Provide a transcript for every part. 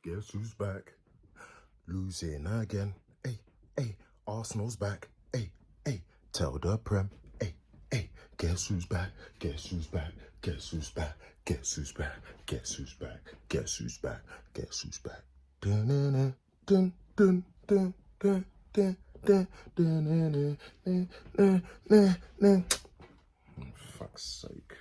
Guess who's back? Losing again. Hey, hey, Arsenal's back. Hey, hey, tell the Prem. Hey, hey, guess who's back? Guess who's back? Guess who's back? Guess who's back? Guess who's back? Guess who's back? Guess who's back? Dun dun dun dun dun dun dun dun dun dun dun dun dun. Fuck's sake.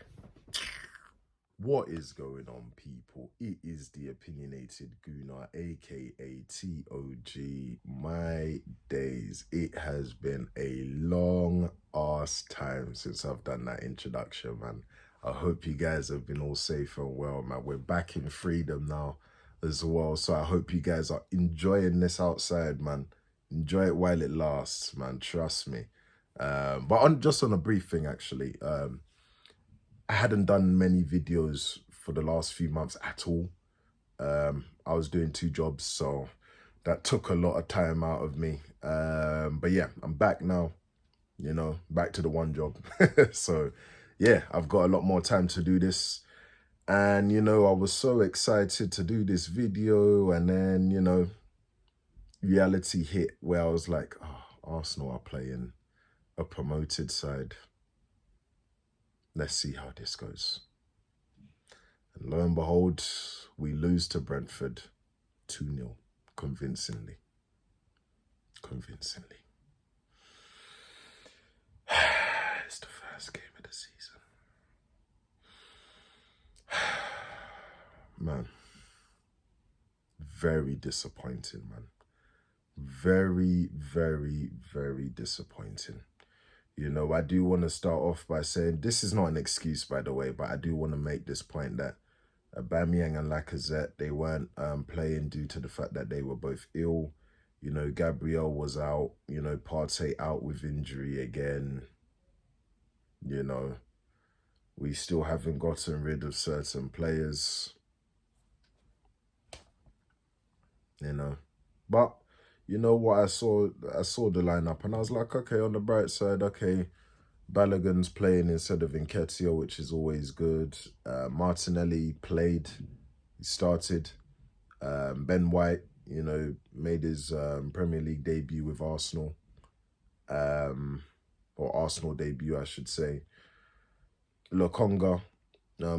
What is going on, people? It is the opinionated Gooner, aka TOG. My days, it has been a long ass time since I've done that introduction, man. I hope you guys have been all safe and well, man. We're back in freedom now as well, so I hope you guys are enjoying this outside, man. Enjoy it while it lasts, man. Trust me. But just on a brief thing, actually. I hadn't done many videos for the last few months at all. I was doing 2 jobs, so that took a lot of time out of me. But yeah, I'm back now, you know, back to the 1 job. So yeah, I've got a lot more time to do this. And, you know, I was so excited to do this video, and then, you know, reality hit where I was like, oh, Arsenal are playing a promoted side. Let's see how this goes. And lo and behold, we lose to Brentford 2-0, convincingly. Convincingly. It's the first game of the season. Man, very disappointing, man. Very, very, very disappointing. You know, I do want to start off by saying, this is not an excuse, by the way, but I do want to make this point that Aubameyang and Lacazette, they weren't playing due to the fact that they were both ill. You know, Gabriel was out, you know, Partey out with injury again. You know, we still haven't gotten rid of certain players. You know, but you know what, I saw the lineup and I was like, okay, on the bright side, okay, Balogun's playing instead of Nketiah, which is always good. Martinelli played, he started. Ben White, you know, made his Premier League debut with Arsenal, or Arsenal debut, I should say. Lokonga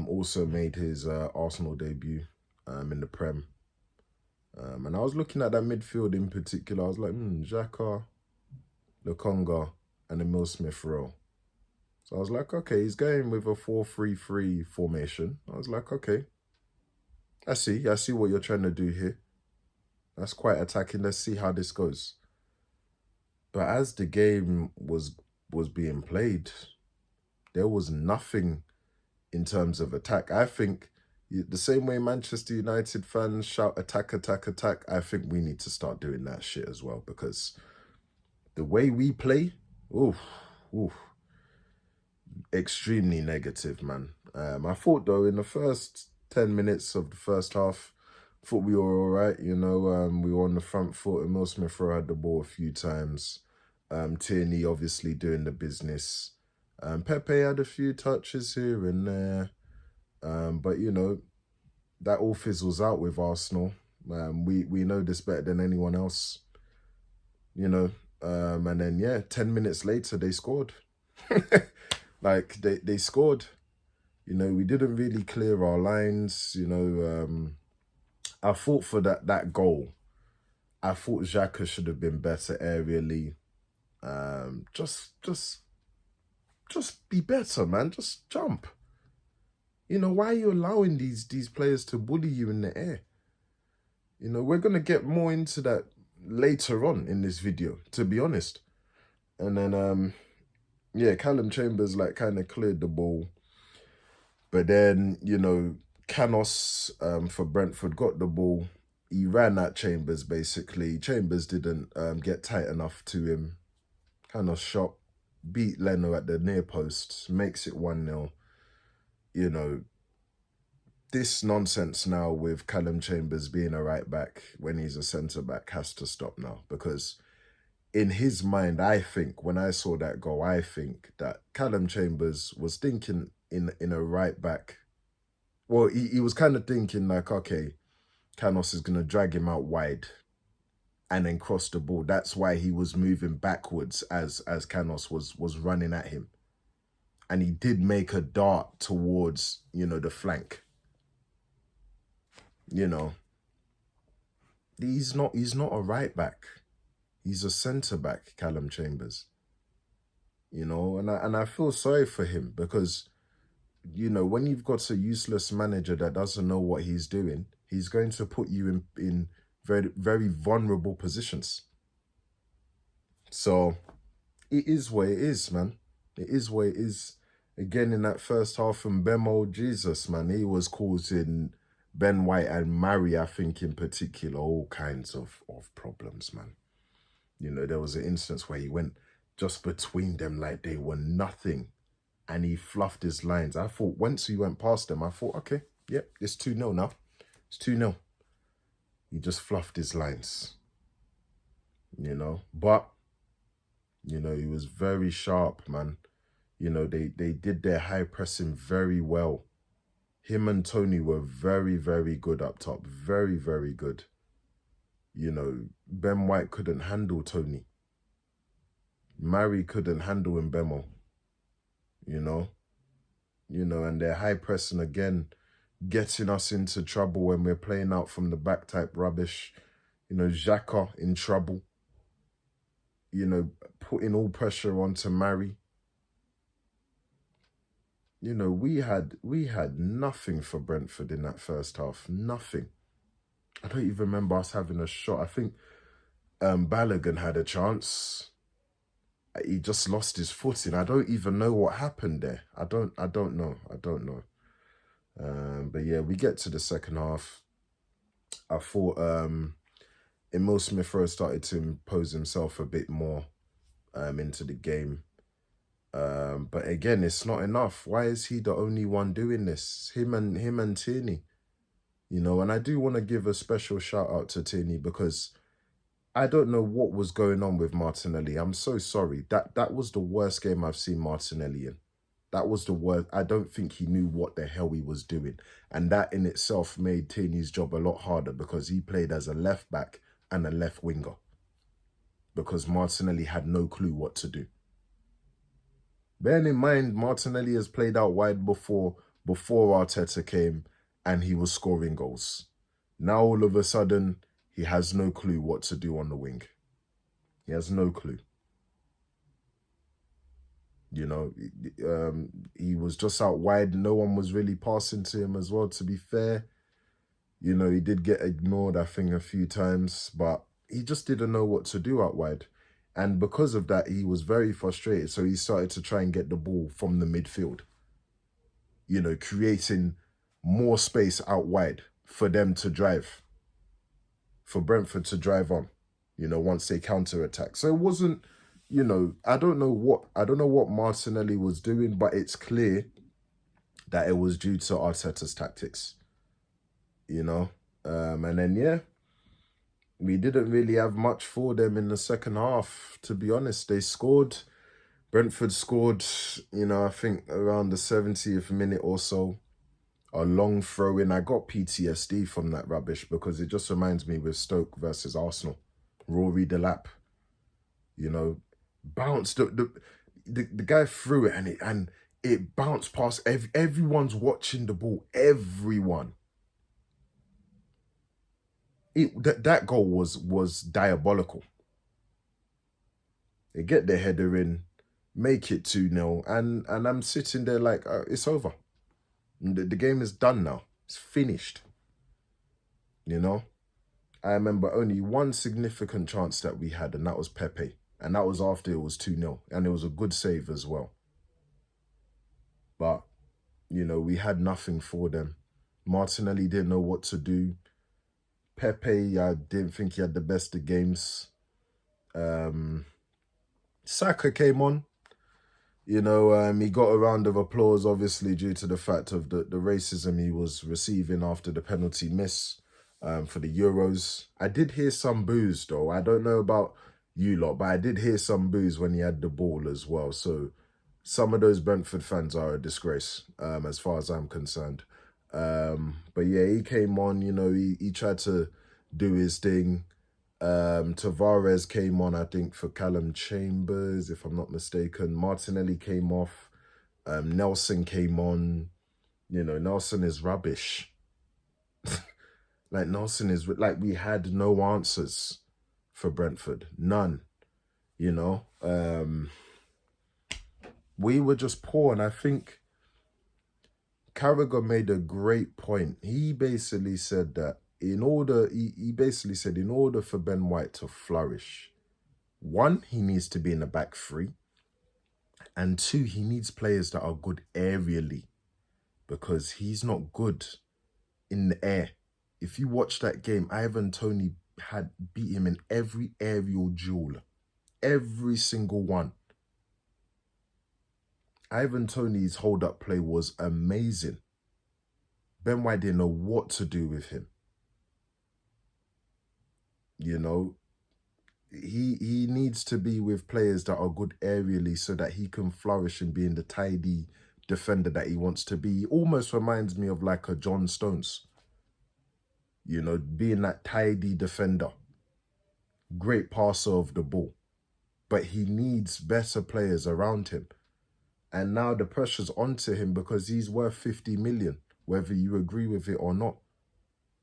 also made his Arsenal debut in the Prem. And I was looking at that midfield in particular. I was like, Xhaka, Lokonga, and Emil Smith-Rowe. So I was like, okay, he's going with a 4-3-3 formation. I was like, okay, I see what you're trying to do here. That's quite attacking. Let's see how this goes. But as the game was being played, there was nothing in terms of attack. I think the same way Manchester United fans shout attack, attack, attack, I think we need to start doing that shit as well, because the way we play, extremely negative, man. I thought, though, in the first 10 minutes of the first half, thought we were all right. You know, we were on the front foot. Emil Smith-Rowe had the ball a few times. Tierney obviously doing the business. Pepe had a few touches here and there. But, you know, that all fizzles out with Arsenal. We know this better than anyone else, you know. And then, yeah, 10 minutes later, they scored. Like, they scored. You know, we didn't really clear our lines, you know. I thought for that goal, I thought Xhaka should have been better aerially. Just be better, man. Just jump. You know, why are you allowing these players to bully you in the air? You know, we're going to get more into that later on in this video, to be honest. And then, yeah, Callum Chambers, like, kind of cleared the ball. But then, you know, Canos for Brentford got the ball. He ran at Chambers, basically. Chambers didn't get tight enough to him. Canos shot, beat Leno at the near post, makes it 1-0. You know, this nonsense now with Callum Chambers being a right back when he's a centre back has to stop now, because in his mind, I think, when I saw that goal, I think that Callum Chambers was thinking in a right back. Well, he was kind of thinking like, okay, Canos is going to drag him out wide and then cross the ball. That's why he was moving backwards as Canos was running at him. And he did make a dart towards, you know, the flank. You know, he's not a right back. He's a centre back, Callum Chambers. You know, and I feel sorry for him because, you know, when you've got a useless manager that doesn't know what he's doing, he's going to put you in very, very vulnerable positions. So it is what it is, man. It is what it is. Again, in that first half from Bemo, Jesus, man, he was causing Ben White and Mari, I think in particular, all kinds of problems, man. You know, there was an instance where he went just between them like they were nothing. And he fluffed his lines. I thought once he went past them, I thought, okay, yep, it's 2-0 now. It's 2-0. He just fluffed his lines. You know, but, you know, he was very sharp, man. You know, they did their high pressing very well. Him and Tony were very, very good up top. Very, very good. You know, Ben White couldn't handle Tony. Mari couldn't handle Mbemo. You know, and their high pressing again, getting us into trouble when we're playing out from the back type rubbish. You know, Xhaka in trouble. You know, putting all pressure onto Mari. You know, we had nothing for Brentford in that first half. Nothing. I don't even remember us having a shot. I think Balogun had a chance. He just lost his footing. I don't even know what happened there. I don't know. But yeah, we get to the second half. I thought Emil Smith-Rowe started to impose himself a bit more into the game. But again, it's not enough. Why is he the only one doing this? Him and Tierney. You know, and I do want to give a special shout out to Tierney because I don't know what was going on with Martinelli. I'm so sorry. That was the worst game I've seen Martinelli in. That was the worst. I don't think he knew what the hell he was doing. And that in itself made Tierney's job a lot harder because he played as a left back and a left winger. Because Martinelli had no clue what to do. Bearing in mind, Martinelli has played out wide before Arteta came and he was scoring goals. Now all of a sudden, he has no clue what to do on the wing. He has no clue. You know, he was just out wide. No one was really passing to him as well, to be fair. You know, he did get ignored, I think, a few times, but he just didn't know what to do out wide. And because of that, he was very frustrated. So he started to try and get the ball from the midfield. You know, creating more space out wide for them to drive. For Brentford to drive on, you know, once they counter-attack. So it wasn't, you know, I don't know what Martinelli was doing, but it's clear that it was due to Arteta's tactics. You know? And then, yeah, we didn't really have much for them in the second half, to be honest. They scored. Brentford scored, you know, I think around the 70th minute or so. A long throw in. I got PTSD from that rubbish because it just reminds me with Stoke versus Arsenal. Rory Delap, you know, bounced the guy threw it and it bounced past everyone's watching the ball. Everyone. That goal was diabolical. They get their header in, make it 2-0, and I'm sitting there like it's over. The game is done now. It's finished. You know? I remember only one significant chance that we had, and that was Pepe. And that was after it was 2-0. And it was a good save as well. But, you know, we had nothing for them. Martinelli didn't know what to do. Pepe, I didn't think he had the best of games. Saka came on. You know, he got a round of applause, obviously, due to the fact of the racism he was receiving after the penalty miss for the Euros. I did hear some boos, though. I don't know about you lot, but I did hear some boos when he had the ball as well. So some of those Brentford fans are a disgrace, as far as I'm concerned. But yeah, he came on, you know, he tried to do his thing. Tavares came on, I think, for Callum Chambers, if I'm not mistaken. Martinelli came off. Nelson came on. You know, Nelson is rubbish. Like, Nelson is, like, we had no answers for Brentford. None, you know. We were just poor, and I think Carragher made a great point. He basically said that he basically said in order for Ben White to flourish, one, he needs to be in the back three, and two, he needs players that are good aerially, because he's not good in the air. If you watch that game, Ivan Toney had beat him in every aerial duel. Every single one. Ivan Toney's hold-up play was amazing. Ben White didn't know what to do with him. You know, he needs to be with players that are good aerially so that he can flourish in being the tidy defender that he wants to be. He almost reminds me of like a John Stones. You know, being that tidy defender. Great passer of the ball. But he needs better players around him. And now the pressure's onto him because he's worth 50 million, whether you agree with it or not.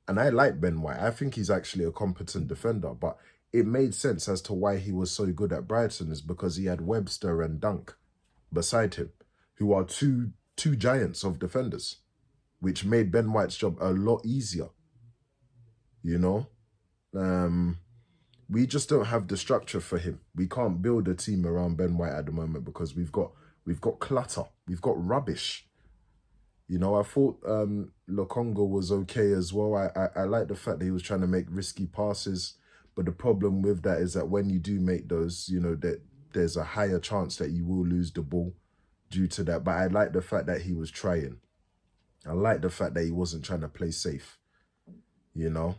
And I like Ben White. I think he's actually a competent defender, but it made sense as to why he was so good at Brighton is because he had Webster and Dunk beside him, who are two giants of defenders, which made Ben White's job a lot easier. You know? We just don't have the structure for him. We can't build a team around Ben White at the moment because we've got clutter. We've got rubbish. You know, I thought Lokonga was okay as well. I like the fact that he was trying to make risky passes. But the problem with that is that when you do make those, you know, that there's a higher chance that you will lose the ball due to that. But I like the fact that he was trying. I like the fact that he wasn't trying to play safe. You know?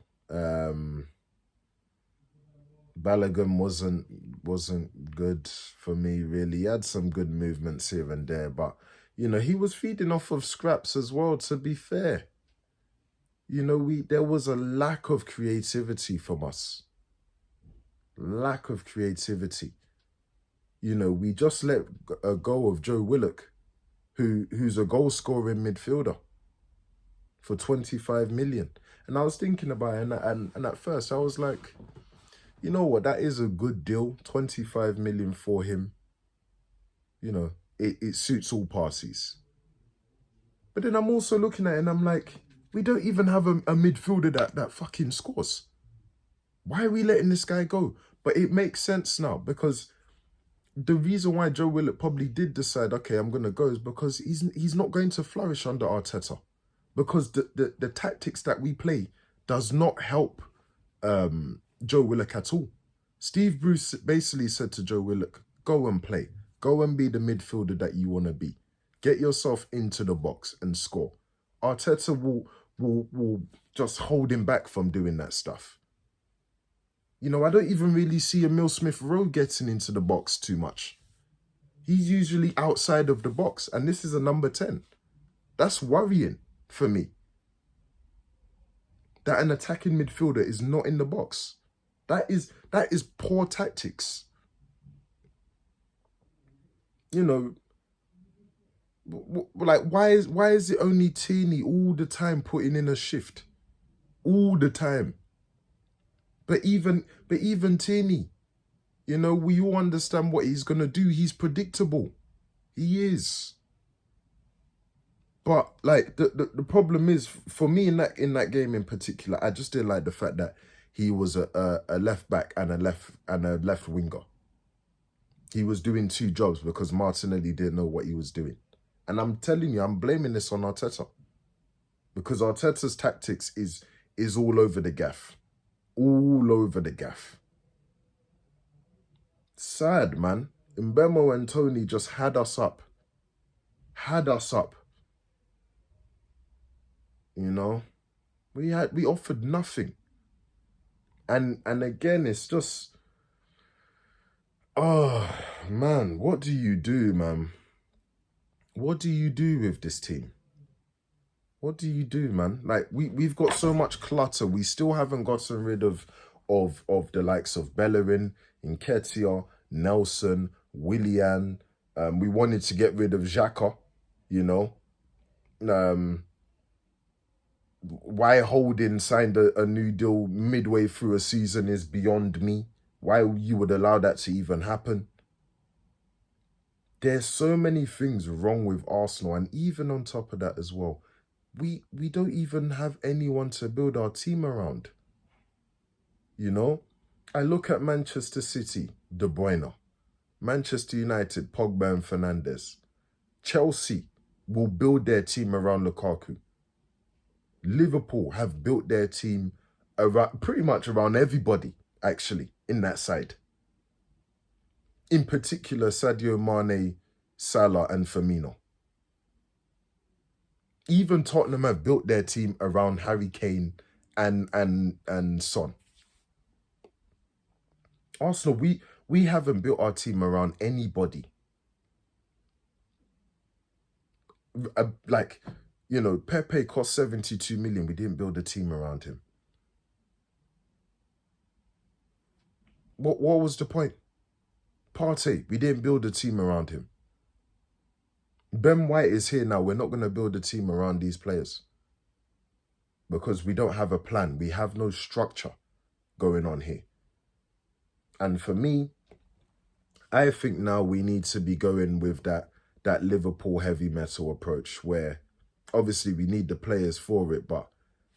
Balogun wasn't good for me, really. He had some good movements here and there, but, you know, he was feeding off of scraps as well, to be fair. You know, there was a lack of creativity from us. Lack of creativity. You know, we just let go of Joe Willock, who's a goal-scoring midfielder, for 25 million. And I was thinking about it, and at first I was like, you know what, that is a good deal. 25 million for him. You know, it suits all parties. But then I'm also looking at it and I'm like, we don't even have a midfielder that fucking scores. Why are we letting this guy go? But it makes sense now, because the reason why Joe Willock probably did decide, okay, I'm going to go, is because he's not going to flourish under Arteta. Because the tactics that we play does not help Joe Willock at all. Steve Bruce basically said to Joe Willock, go and play. Go and be the midfielder that you want to be. Get yourself into the box and score. Arteta will just hold him back from doing that stuff. You know, I don't even really see Emile Smith-Rowe getting into the box too much. He's usually outside of the box, and this is a number 10. That's worrying for me. That an attacking midfielder is not in the box. That is poor tactics. You know, like, why is it only Tierney all the time putting in a shift? All the time. But even Tierney, you know, we all understand what he's going to do. He's predictable. He is. But like the problem is, for me in that game in particular, I just didn't like the fact that he was a left back and a left winger. He was doing two jobs because Martinelli didn't know what he was doing. And I'm telling you, I'm blaming this on Arteta. Because Arteta's tactics is all over the gaff. All over the gaff. Sad, man. Mbemo and Toney just had us up. Had us up. You know? We offered nothing. And again, it's just, oh, man, what do you do, man? What do you do with this team? What do you do, man? Like we've got so much clutter. We still haven't gotten rid of the likes of Bellerin, Nketiah, Nelson, Willian. We wanted to get rid of Xhaka, you know. Um, why Holding signed a new deal midway through a season is beyond me. Why you would allow that to even happen? There's so many things wrong with Arsenal, and even on top of that as well, we don't even have anyone to build our team around. You know, I look at Manchester City, De Bruyne, Manchester United, Pogba and Fernandes. Chelsea will build their team around Lukaku. Liverpool have built their team around pretty much around everybody, actually, in that side. In particular, Sadio Mane, Salah and Firmino. Even Tottenham have built their team around Harry Kane and Son. Arsenal, we haven't built our team around anybody. Like, you know, Pepe cost 72 million. We didn't build a team around him. What was the point? Partey, we didn't build a team around him. Ben White is here now. We're not going to build a team around these players because we don't have a plan. We have no structure going on here. And for me, I think now we need to be going with that Liverpool heavy metal approach where obviously we need the players for it, but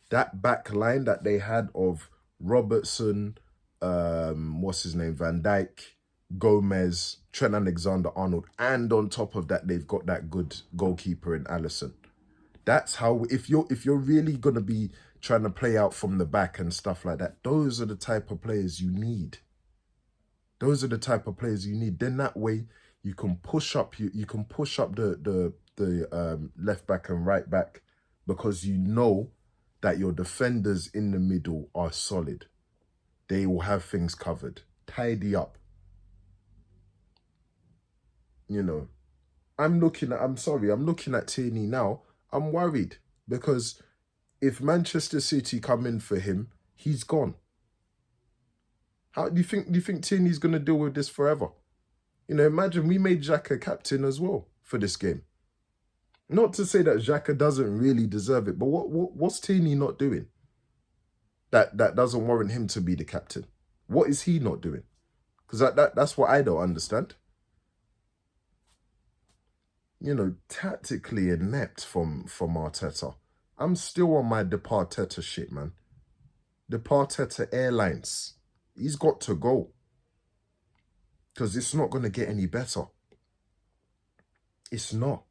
that back line that they had of Robertson, what's his name, Van Dijk, Gomez, Trent Alexander-Arnold, and on top of that, they've got that good goalkeeper in Alisson. That's how, if you're really going to be trying to play out from the back and stuff like that, those are the type of players you need. Those are the type of players you need. Then that way you can push up you can push up the left back and right back because you know that your defenders in the middle are solid. They will have things covered. Tidy up. You know, I'm looking at Tierney now. I'm worried because if Manchester City come in for him, he's gone. How do you think Tierney's going to deal with this forever? You know, imagine we made Xhaka captain as well for this game. Not to say that Xhaka doesn't really deserve it, but what's Tierney not doing that doesn't warrant him to be the captain? What is he not doing? Because that's what I don't understand. You know, tactically inept from Arteta. I'm still on my Arteta shit, man. Arteta Airlines. He's got to go. Because it's not going to get any better. It's not.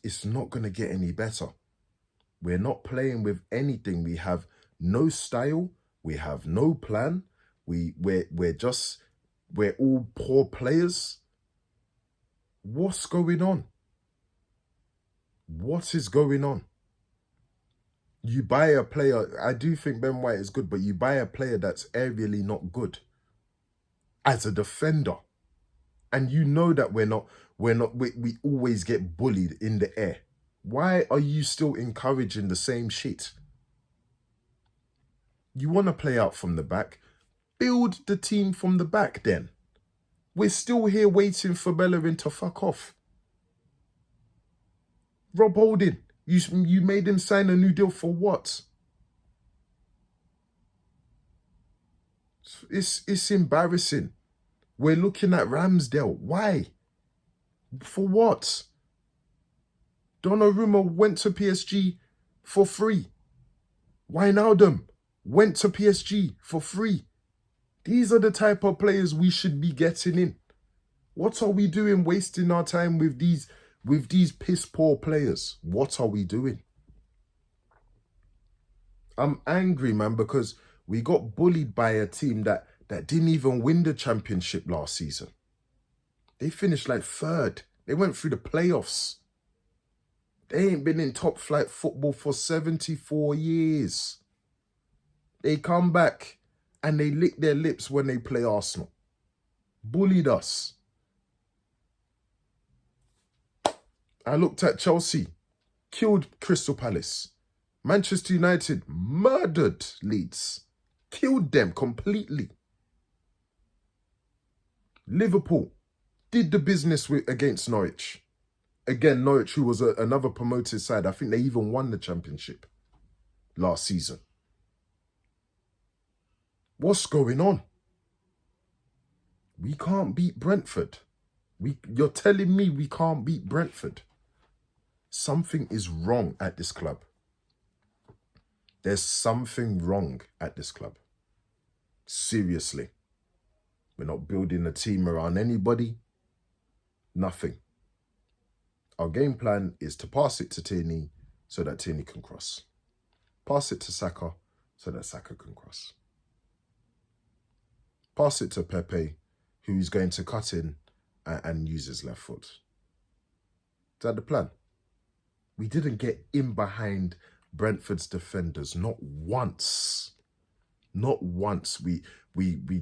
It's not going to get any better. We're not playing with anything. We have no style. We have no plan. We're all poor players. What's going on? What is going on? You buy a player, I do think Ben White is good, but you buy a player that's aerially not good as a defender. And you know that we always get bullied in the air. Why are you still encouraging the same shit? You want to play out from the back? Build the team from the back then. We're still here waiting for Bellerin to fuck off. Rob Holding, you made him sign a new deal for what? It's embarrassing. We're looking at Ramsdale. Why? For what? Donnarumma went to PSG for free. Wijnaldum went to PSG for free. These are the type of players we should be getting in. What are we doing wasting our time with these piss poor players? What are we doing? I'm angry, man, because we got bullied by a team that didn't even win the championship last season. They finished like third. They went through the playoffs. They ain't been in top flight football for 74 years. They come back and they lick their lips when they play Arsenal. Bullied us. I looked at Chelsea. killed Crystal Palace. Manchester United murdered Leeds. Killed them completely. Liverpool did the business against Norwich. Again, Norwich, who was another promoted side. I think they even won the championship last season. What's going on? We can't beat Brentford. You're telling me we can't beat Brentford? Something is wrong at this club. There's something wrong at this club. Seriously. We're not building a team around anybody. Nothing. Our game plan is to pass it to Tierney so that Tierney can cross. Pass it to Saka so that Saka can cross. Pass it to Pepe, who's going to cut in and use his left foot. Is that the plan? We didn't get in behind Brentford's defenders, not once. Not once we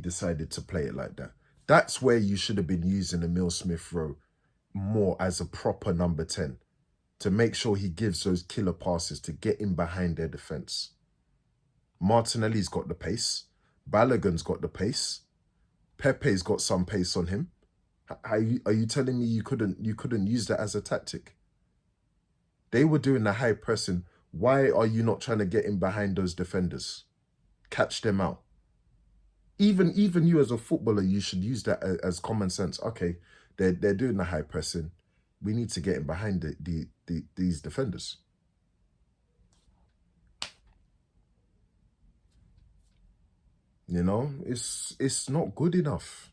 decided to play it like that. That's where you should have been using Emile Smith-Rowe more as a proper number 10 to make sure he gives those killer passes to get in behind their defence. Martinelli's got the pace. Balogun's got the pace. Pepe's got some pace on him. Are you telling me you couldn't use that as a tactic? They were doing the high pressing. Why are you not trying to get in behind those defenders? Catch them out. Even you as a footballer, you should use that as common sense. Okay, they're doing the high pressing. We need to get in behind these defenders. You know, it's not good enough.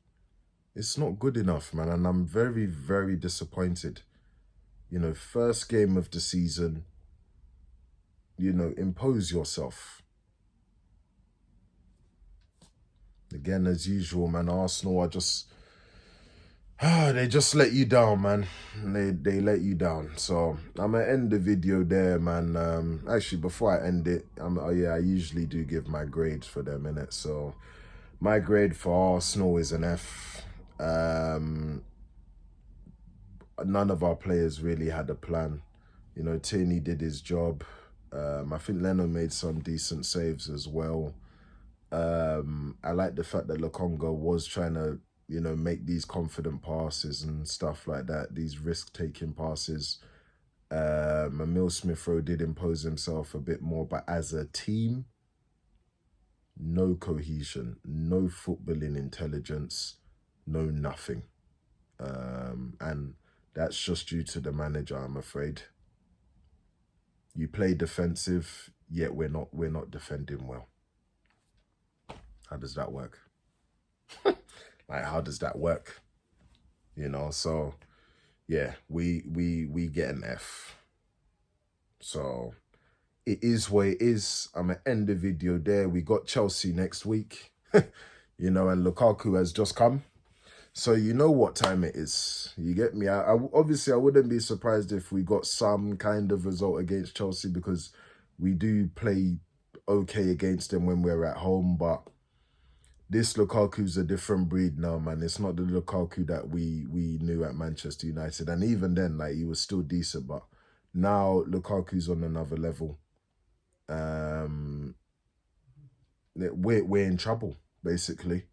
It's not good enough, man. And I'm very, very disappointed. You know, first game of the season, you know, impose yourself. Again, as usual, man, Arsenal are just... they just let you down, man. They let you down. So I'm going to end the video there, man. Actually, before I end it, I usually do give my grade for them, innit? So my grade for Arsenal is an F. None of our players really had a plan. You know, Tierney did his job. I think Leno made some decent saves as well. I like the fact that Lokonga was trying to, you know, make these confident passes and stuff like that, these risk-taking passes. Emile Smith-Rowe did impose himself a bit more, but as a team, no cohesion, no footballing intelligence, no nothing. And that's just due to the manager, I'm afraid. You play defensive, yet we're not defending well. How does that work? Like, how does that work? You know, so yeah, we get an F. So it is what it is. I'm gonna end the video there. We got Chelsea next week. You know, and Lukaku has just come. So you know what time it is. You get me? Obviously, I wouldn't be surprised if we got some kind of result against Chelsea, because we do play okay against them when we're at home. But this Lukaku's a different breed now, man. It's not the Lukaku that we knew at Manchester United. And even then, like, he was still decent. But now Lukaku's on another level. We're in trouble, basically.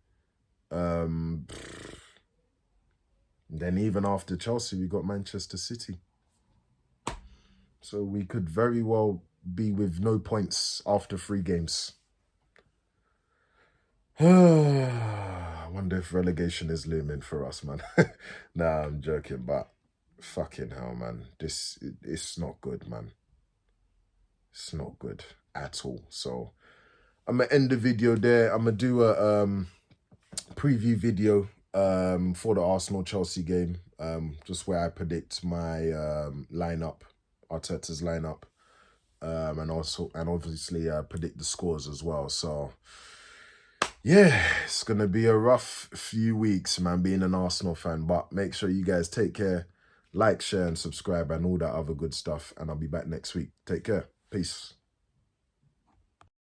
Then even after Chelsea, we got Manchester City. So we could very well be with no points after 3 games. I wonder if relegation is looming for us, man. Nah, I'm joking, but fucking hell, man. It's not good, man. It's not good at all. So I'm going to end the video there. I'm going to do a preview video for the Arsenal-Chelsea game, just where I predict my lineup, Arteta's lineup, and obviously predict the scores as well. So yeah, it's gonna be a rough few weeks, man, being an Arsenal fan. But make sure you guys take care, like, share, and subscribe, and all that other good stuff. And I'll be back next week. Take care. Peace.